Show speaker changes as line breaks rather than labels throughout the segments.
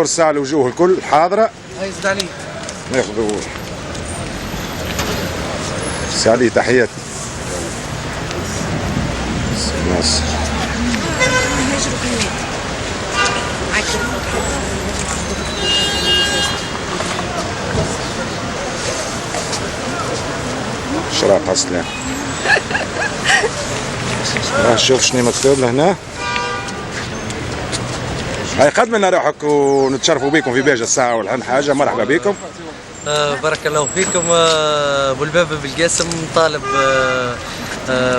الساعة الوجوه الكل حاضرة.
هاي زد علي
ناخذوا سي علي تحياتي. ناصر شراق عسلان. نشوف شنو مكتوب لهنا. هاي قدم لنا روحك ونتشرفوا بكم في باجة الساعة والحن حاجة. مرحبا بكم.
بارك الله فيكم. ابو الباب بالقاسم طالب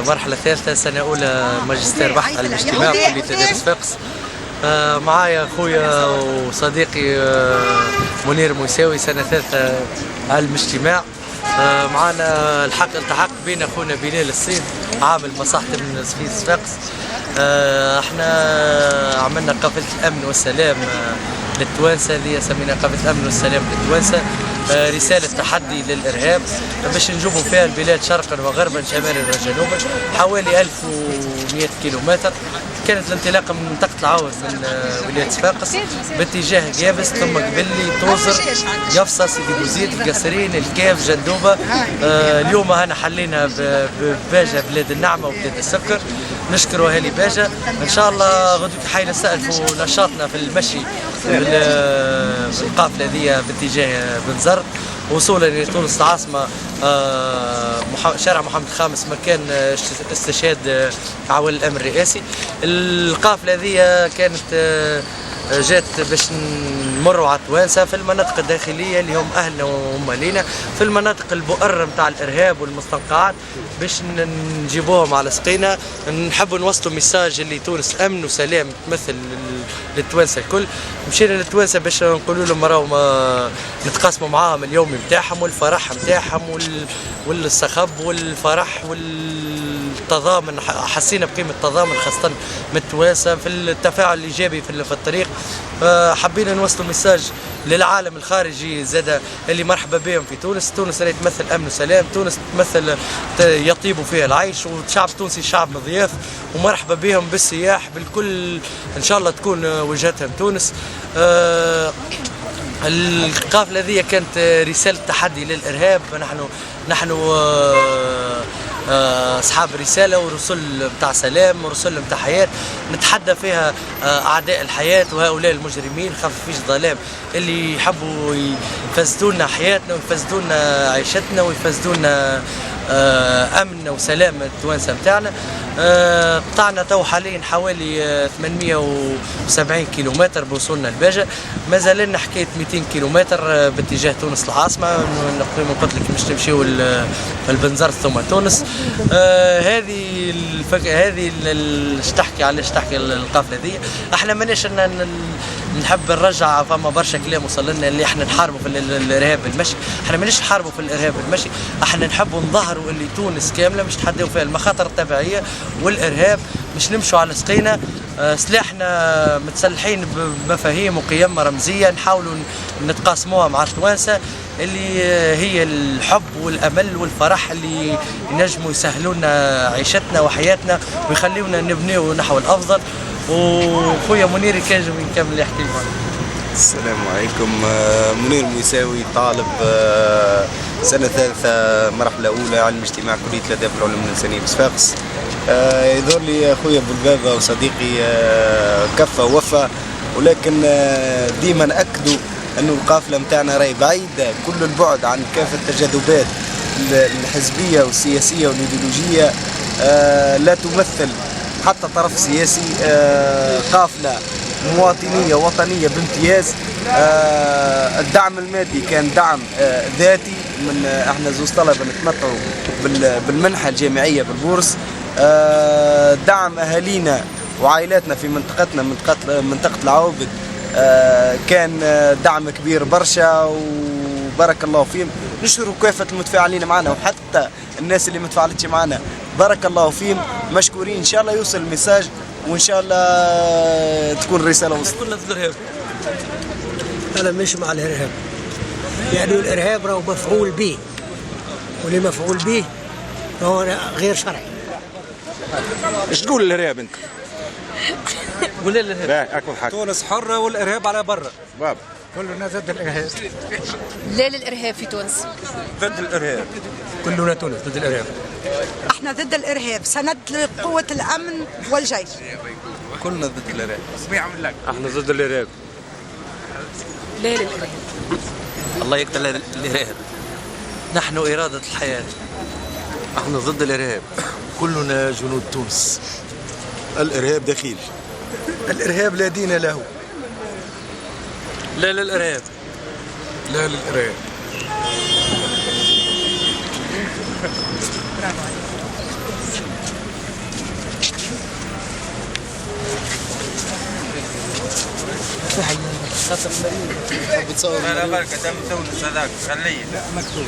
مرحلة ثالثة سنة أولى ماجستير بحث على الاجتماع كلية تدريس صفاقس. معايا أخويا وصديقي منير موساوي سنة ثالثة علم اجتماع. معانا التحق بين أخونا بلال الصيد عامل مصلحة من صفاقس. احنا عملنا قافلة الأمن والسلام للتوانسة اللي سمينا قافلة الأمن والسلام للتوانسة. رسالة تحدي للإرهاب باش نجوبوا فيها البلاد شرقا وغربا شمالا وجنوبا حوالي 1100 كيلومتر. كانت الانطلاقه من منطقه العوض من ولايه صفاقس باتجاه جابس ثم قبلي توزر قفصه سيدي بوزيد قصرين الكاف جندوبه. اليوم هنا حلينا بباجه بلاد النعمه وبلاد السكر. نشكروا اهالي باجه. ان شاء الله غدوة حينستأنفوا نشاطنا في المشي بالقافله هذه باتجاه بنزرت وصولا لتونس العاصمه شارع محمد الخامس مكان استشهاد عوال الامن الرئاسي. القافله هذه كانت جات باش نمروا على التوانسه في المناطق الداخليه اللي هم اهلنا وهم لينا في المناطق البؤر نتاع الارهاب والمستنقعات باش نجيبوهم على سقينا. نحبوا نوصلوا ميساج اللي تونس امن وسلام تمثل للتوانسه الكل. مشينا للتوانسه باش نقولوا لهم راهو نتقاسموا معاهم اليوم نتاعهم والفرح نتاعهم والسخب والفرح والتضامن. حسينا بقيمه التضامن خاصه من التوانسه في التفاعل الايجابي في الطريق. حبينا نوصلوا ميساج للعالم الخارجي زاد اللي مرحبا بهم في تونس. تونس راهي تمثل امن وسلام. تونس تمثل يطيب فيها العيش والشعب التونسي شعب مضياف ومرحبا بهم بالسياح بالكل. ان شاء الله تكون وجهتهم تونس. القافله هذه كانت رساله تحدي للارهاب. نحن اصحاب رساله ورسل بتاع سلام ورسل بتاع حياه نتحدى فيها اعداء الحياه وهؤلاء المجرمين خفيش ظلام اللي يحبوا يفسدوا لنا حياتنا ويفسدوا لنا عيشتنا ويفسدوا لنا امن وسلام التوانسه نتاعنا. قطعنا تو حاليا حوالي 870 كيلومتر بوصولنا لباجة. مازال لنا حكايه 200 كيلومتر باتجاه تونس العاصمه. نقوم قلت لك باش تمشيو البنزرت ثم تونس. هذه هذه علاش تحكي القافله هذه. احنا ماناش نحب نرجع فما برشا كلام وصل لنا اللي احنا نحاربوا في الارهاب بالمشي. احنا ماناش نحاربوا في الارهاب بالمشي. احنا نحبوا نظهروا اللي تونس كامله مش تحدوا فيها المخاطر الطبيعيه والارهاب. مش نمشوا على سقينا سلاحنا متسلحين بمفاهيم وقيم رمزيه نحاولوا نتقاسموها مع التوانسه اللي هي الحب والامل والفرح اللي ينجموا يسهلوا لنا عيشتنا وحياتنا ويخليونا نبنيو نحو الافضل. وخويا منير كان يكمل يحكي معنا.
السلام عليكم. منير موساوي طالب سنة ثالثة مرحلة أولى علم اجتماع كلية الآداب والعلوم الإنسانية بصفاقس. يظهر لي أخويا أبو البابا وصديقي كفى ووفى ولكن ديما أكدوا أنه القافلة متاعنا راهي بعيدة كل البعد عن كافة التجاذبات الحزبية والسياسية والإيديولوجية. لا تمثل حتى طرف سياسي. قافلة مواطنية وطنية بامتياز. الدعم المادي كان دعم ذاتي من احنا زوز طلبة نتمتعوا بالمنحة الجامعية بالبورس. دعم اهالينا وعائلاتنا في منطقتنا منطقة العوبد كان دعم كبير برشا وبارك الله فيهم. نشكر كافة المتفاعلين معنا وحتى الناس اللي متفاعلتش معنا بارك الله فيهم مشكورين. ان شاء الله يوصل المساج وان شاء الله تكون الرساله وصلت.
كلنا ضد الارهاب.
انا مش مع الارهاب. يعني الارهاب راهو مفعول به واللي مفعول به هو غير شرعي.
ايش تقول الارهاب انت؟
ولا الارهاب؟
لا اكمل حق.
تونس حرة والإرهاب على برا.
باب
كلنا ضد الإرهاب.
لا للإرهاب في تونس.
ضد الإرهاب. كلنا تونس ضد الإرهاب.
احنا ضد الارهاب، سند لقوه الامن والجيش.
كلنا ضد الإرهاب.
احنا ضد الإرهاب.
لا للإرهاب.
الله يقتل الارهاب. نحن اراده الحياه.
احنا ضد الإرهاب.
كلنا جنود تونس.
الإرهاب دخيل. الإرهاب لا دين له.
لا للارهاب.
لا للإرهاب.
بتصور لا بركة تم تونس هذاك خليه. لا مكتوب.